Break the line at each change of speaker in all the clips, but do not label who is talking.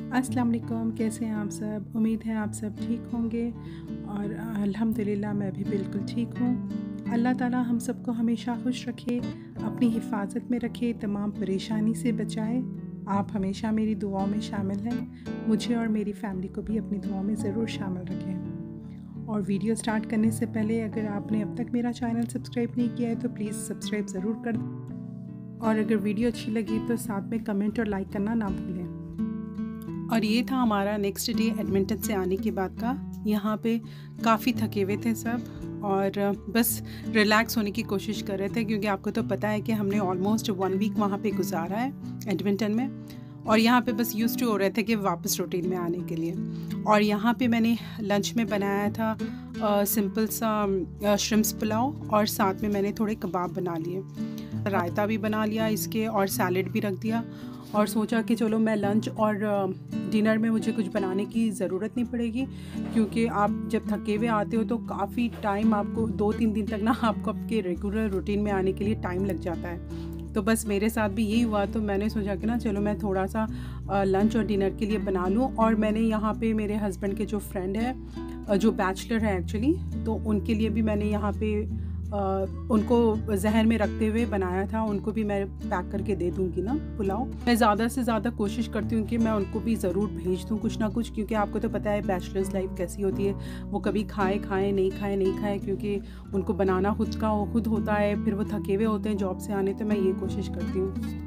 अस्सलाम वालेकुम, कैसे हैं आप सब? उम्मीद है आप सब ठीक होंगे और अल्हम्दुलिल्लाह मैं भी बिल्कुल ठीक हूँ। अल्लाह ताला हम सबको हमेशा खुश रखे, अपनी हिफाज़त में रखे, तमाम परेशानी से बचाए। आप हमेशा मेरी दुआओं में शामिल हैं। मुझे और मेरी फ़ैमिली को भी अपनी दुआओं में ज़रूर शामिल रखें। और वीडियो स्टार्ट करने से पहले अगर आपने अब तक मेरा चैनल सब्सक्राइब नहीं किया है तो प्लीज़ सब्सक्राइब ज़रूर कर दें। और अगर वीडियो अच्छी लगी तो साथ में कमेंट और लाइक करना ना भूलें। और ये था हमारा नेक्स्ट डे एडमिंटन से आने के बाद का। यहाँ पे काफ़ी थके हुए थे सब और बस रिलैक्स होने की कोशिश कर रहे थे, क्योंकि आपको तो पता है कि हमने ऑलमोस्ट 1 वीक वहाँ पे गुजारा है एडमिंटन में। और यहाँ पे बस यूज़ टू हो रहे थे कि वापस रूटीन में आने के लिए। और यहाँ पे मैंने लंच में बनाया था सिंपल सा श्रिम्प्स पुलाव, और साथ में मैंने थोड़े कबाब बना लिए, रायता भी बना लिया इसके और सैलेड भी रख दिया। और सोचा कि चलो मैं लंच और डिनर में मुझे कुछ बनाने की ज़रूरत नहीं पड़ेगी, क्योंकि आप जब थके हुए आते हो तो काफ़ी टाइम आपको 2-3 दिन तक ना आपको आपके रेगुलर रूटीन में आने के लिए टाइम लग जाता है। तो बस मेरे साथ भी यही हुआ, तो मैंने सोचा कि ना चलो मैं थोड़ा सा लंच और डिनर के लिए बना लूँ। और मैंने यहाँ पे मेरे हस्बैंड के जो फ्रेंड है जो बैचलर है एक्चुअली, तो उनके लिए भी मैंने यहाँ पे उनको जहन में रखते हुए बनाया था। उनको भी मैं पैक करके दे दूँगी ना पुलाव। मैं ज़्यादा से ज़्यादा कोशिश करती हूँ कि मैं उनको भी ज़रूर भेज दूँ कुछ ना कुछ, क्योंकि आपको तो पता है बैचलर्स लाइफ कैसी होती है। वो कभी खाए नहीं खाए, क्योंकि उनको बनाना खुद होता है, फिर वो थके हुए होते हैं जॉब से आने। तो मैं ये कोशिश करती हूँ।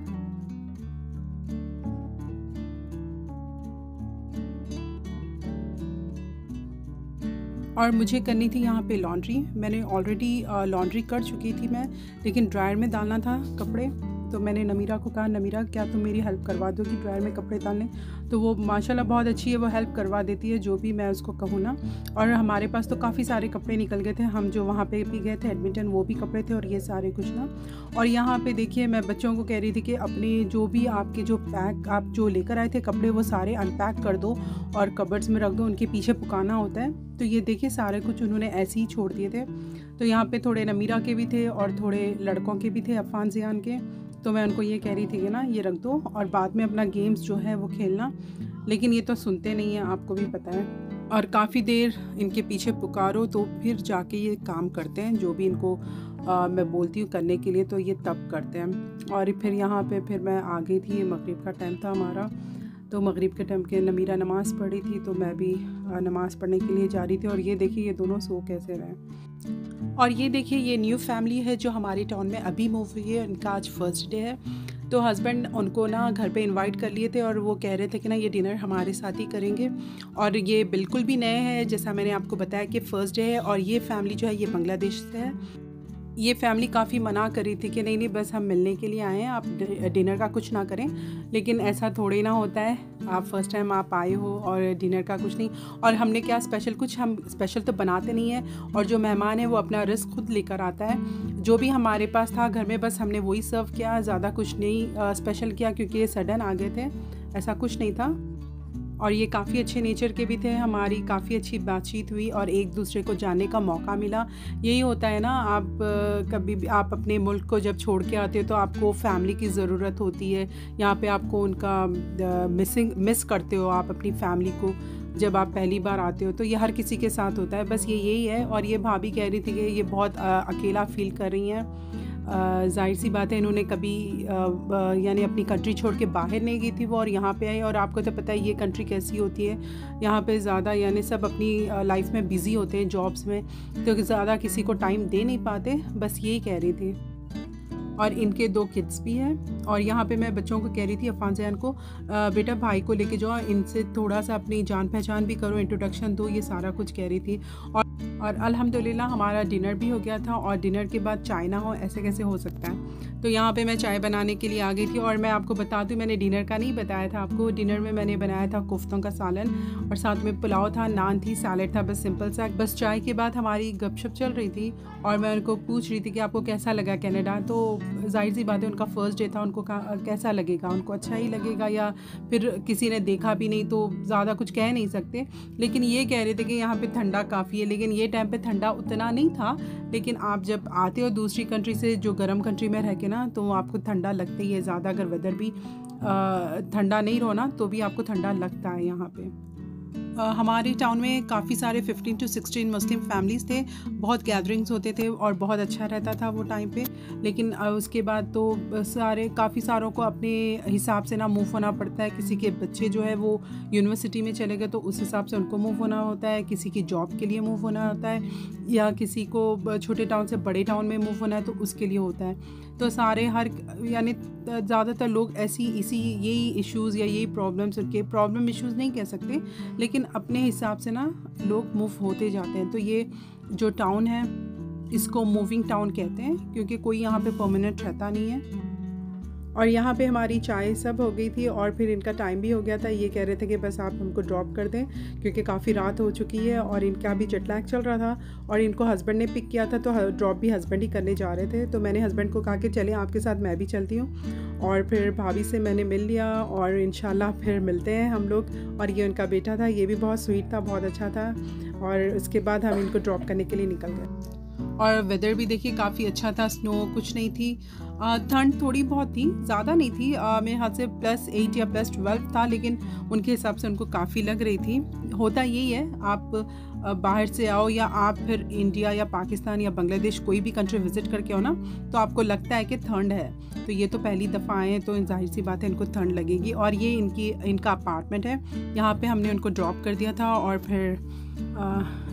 और मुझे करनी थी यहाँ पे लॉन्ड्री। मैंने ऑलरेडी लॉन्ड्री कर चुकी थी मैं, लेकिन ड्रायर में डालना था कपड़े। तो मैंने नमीरा को कहा, नमीरा क्या तुम मेरी हेल्प करवा दोगी ड्रायर में कपड़े डालने? तो वो माशाल्लाह बहुत अच्छी है, वो हेल्प करवा देती है जो भी मैं उसको कहूँ ना। और हमारे पास तो काफ़ी सारे कपड़े निकल गए थे, हम जो वहाँ पे भी गए थे एडमिंटन, वो भी कपड़े थे और ये सारे कुछ ना। और यहाँ पे देखिए मैं बच्चों को कह रही थी कि अपने जो भी आपके जो पैक आप जो लेकर आए थे कपड़े, वो सारे अनपैक कर दो और कबर्ड्स में रख दो, उनके पीछे पुकाना होता है। तो ये देखिए सारे कुछ उन्होंने ऐसे ही छोड़ दिए थे। तो यहाँ पे थोड़े नमीरा के भी थे और थोड़े लड़कों के भी थे, अफ़ान ज़ियान के। तो मैं उनको ये कह रही थी कि ना ये रख दो और बाद में अपना गेम्स जो है वो खेलना, लेकिन ये तो सुनते नहीं हैं, आपको भी पता है। और काफ़ी देर इनके पीछे पुकारो तो फिर जाके ये काम करते हैं, जो भी इनको मैं बोलती हूँ करने के लिए, तो ये तब करते हैं। और फिर यहाँ पे फिर मैं आ गई थी, मगरिब का टाइम था हमारा। तो मगरिब के टाइम के नमीरा नमाज़ पढ़ी थी, तो मैं भी नमाज़ पढ़ने के लिए जा रही थी। और ये देखिए ये दोनों सो कैसे रहे। और ये देखिए ये न्यू फैमिली है जो हमारी टाउन में अभी मूव हुई है, इनका आज फर्स्ट डे है। तो हस्बैंड उनको ना घर पे इनवाइट कर लिए थे और वो कह रहे थे कि ना ये डिनर हमारे साथ ही करेंगे। और ये बिल्कुल भी नए हैं, जैसा मैंने आपको बताया कि फ़र्स्ट डे है। और ये फैमिली जो है ये बांग्लादेश से है। ये फैमिली काफ़ी मना कर रही थी कि नहीं बस हम मिलने के लिए आए हैं, आप डिनर का कुछ ना करें। लेकिन ऐसा थोड़ी ना होता है, आप फर्स्ट टाइम आप आए हो और डिनर का कुछ नहीं। और हमने क्या स्पेशल, कुछ हम स्पेशल तो बनाते नहीं हैं। और जो मेहमान है वो अपना रिस्क खुद लेकर आता है। जो भी हमारे पास था घर में बस हमने वही सर्व किया, ज़्यादा कुछ नहीं स्पेशल किया, क्योंकि ये सडन आ गए थे, ऐसा कुछ नहीं था। और ये काफ़ी अच्छे नेचर के भी थे, हमारी काफ़ी अच्छी बातचीत हुई और एक दूसरे को जानने का मौका मिला। यही होता है ना, आप कभी भी आप अपने मुल्क को जब छोड़ के आते हो तो आपको फैमिली की ज़रूरत होती है। यहाँ पे आपको उनका मिस करते हो आप अपनी फैमिली को जब आप पहली बार आते हो। तो ये हर किसी के साथ होता है, बस ये यही है। और ये भाभी कह रही थी कि ये बहुत अकेला फ़ील कर रही हैं। ज़ाहिर सी बात है, इन्होंने कभी यानी अपनी कंट्री छोड़ के बाहर नहीं गई थी वो, और यहाँ पे आई। और आपको तो पता है ये कंट्री कैसी होती है, यहाँ पे ज़्यादा यानी सब अपनी लाइफ में बिज़ी होते हैं जॉब्स में, तो ज़्यादा किसी को टाइम दे नहीं पाते। बस यही कह रही थी। और इनके 2 किड्स भी हैं। और यहाँ पे मैं बच्चों को कह रही थी, अफ़ान ज़ैन को, बेटा भाई को लेके जाओ, इनसे थोड़ा सा अपनी जान पहचान भी करो, इंट्रोडक्शन दो, ये सारा कुछ कह रही थी। और अल्हम्दुलिल्लाह हमारा डिनर भी हो गया था। और डिनर के बाद चाय ना हो, ऐसे कैसे हो सकता है। तो यहाँ पे मैं चाय बनाने के लिए आ गई थी। और मैं आपको बता दूँ, मैंने डिनर का नहीं बताया था आपको। डिनर में मैंने बनाया था कोफ्तों का सालन, और साथ में पुलाव था, नान थी, सैलेड था, बस सिंपल सा। बस चाय के बाद हमारी गपशप चल रही थी और मैं उनको पूछ रही थी कि आपको कैसा लगा कनाडा। तो जाहिर सी बात है, उनका फ़र्स्ट डे था, उनको कैसा लगेगा, उनको अच्छा ही लगेगा, या फिर किसी ने देखा भी नहीं तो ज़्यादा कुछ कह नहीं सकते। लेकिन ये कह रहे थे कि यहाँ पे ठंडा काफ़ी है, लेकिन ये टाइम पे ठंडा उतना नहीं था। लेकिन आप जब आते हो दूसरी कंट्री से, जो गर्म कंट्री में रह के ना, तो आपको ठंडा लगता ही है ज़्यादा, अगर वेदर भी ठंडा नहीं रहो ना तो भी आपको ठंडा लगता है यहाँ पे। हमारे टाउन में काफ़ी सारे 15 to 16 मुस्लिम फैमिलीज़ थे, बहुत गैदरिंग्स होते थे और बहुत अच्छा रहता था वो टाइम पे। लेकिन उसके बाद तो काफ़ी सारों को अपने हिसाब से ना मूव होना पड़ता है। किसी के बच्चे जो है वो यूनिवर्सिटी में चले गए तो उस हिसाब से उनको मूव होना होता है, किसी की जॉब के लिए मूव होना होता है, या किसी को छोटे टाउन से बड़े टाउन में मूव होना है तो उसके लिए होता है। तो सारे यानी ज़्यादातर लोग यही इश्यूज़ या यही प्रॉब्लम इश्यूज़ नहीं कह सकते, लेकिन अपने हिसाब से ना लोग मूव होते जाते हैं। तो ये जो टाउन है इसको मूविंग टाउन कहते हैं, क्योंकि कोई यहाँ पे परमानेंट रहता नहीं है। और यहाँ पे हमारी चाय सब हो गई थी और फिर इनका टाइम भी हो गया था। ये कह रहे थे कि बस आप हमको ड्रॉप कर दें क्योंकि काफ़ी रात हो चुकी है, और इनका भी जेट लैग चल रहा था और इनको हस्बैंड ने पिक किया था तो ड्रॉप भी हस्बैंड ही करने जा रहे थे। तो मैंने हस्बैंड को कहा कि चलें आपके साथ मैं भी चलती हूँ, और फिर भाभी से मैंने मिल लिया और इंशाल्लाह फिर मिलते हैं हम लोग। और ये उनका बेटा था, ये भी बहुत स्वीट था, बहुत अच्छा था। और उसके बाद हम इनको ड्रॉप करने के लिए निकल गए। और वेदर भी देखिए काफ़ी अच्छा था, स्नो कुछ नहीं थी, ठंड थोड़ी बहुत थी, ज़्यादा नहीं थी। मेरे हाथ से +8 या +12 था, लेकिन उनके हिसाब से उनको काफ़ी लग रही थी। होता यही है, आप बाहर से आओ या आप फिर इंडिया या पाकिस्तान या बांग्लादेश कोई भी कंट्री विज़िट करके आओ ना, तो आपको लगता है कि ठंड है। तो ये तो पहली दफ़ा आए हैं तो जाहिर सी बात है इनको ठंड लगेगी। और ये इनका अपार्टमेंट है, यहाँ पे हमने उनको ड्रॉप कर दिया था और फिर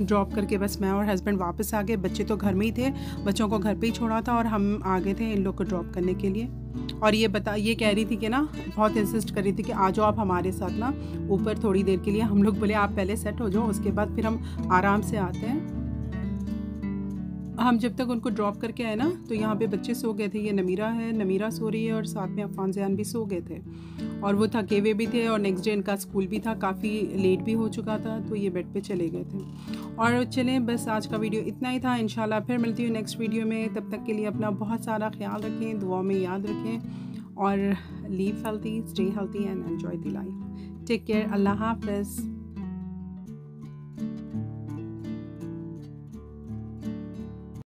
ड्रॉप करके बस मैं और हस्बैंड वापस आ गए। बच्चे तो घर में ही थे, बच्चों को घर पे ही छोड़ा था और हम आ गए थे इन लोग को ड्रॉप करने के लिए। और ये कह रही थी कि ना, बहुत इंसिस्ट कर रही थी कि आ जाओ आप हमारे साथ ना ऊपर थोड़ी देर के लिए। हम लोग बोले आप पहले सेट हो जाओ, उसके बाद फिर हम आराम से आते हैं। हम जब तक उनको ड्रॉप करके आए ना तो यहाँ पे बच्चे सो गए थे। ये नमीरा सो रही है और साथ में अफ़ान ज़यान भी सो गए थे, और वो थके हुए भी थे और नेक्स्ट डे इनका स्कूल भी था, काफ़ी लेट भी हो चुका था, तो ये बेड पे चले गए थे। और चलें, बस आज का वीडियो इतना ही था। इंशाल्लाह फिर मिलती हूँ नेक्स्ट वीडियो में। तब तक के लिए अपना बहुत सारा ख्याल रखें, दुआ में याद रखें, और live healthy, stay healthy and enjoy the life. Take care, अल्लाह हाफ़िज़।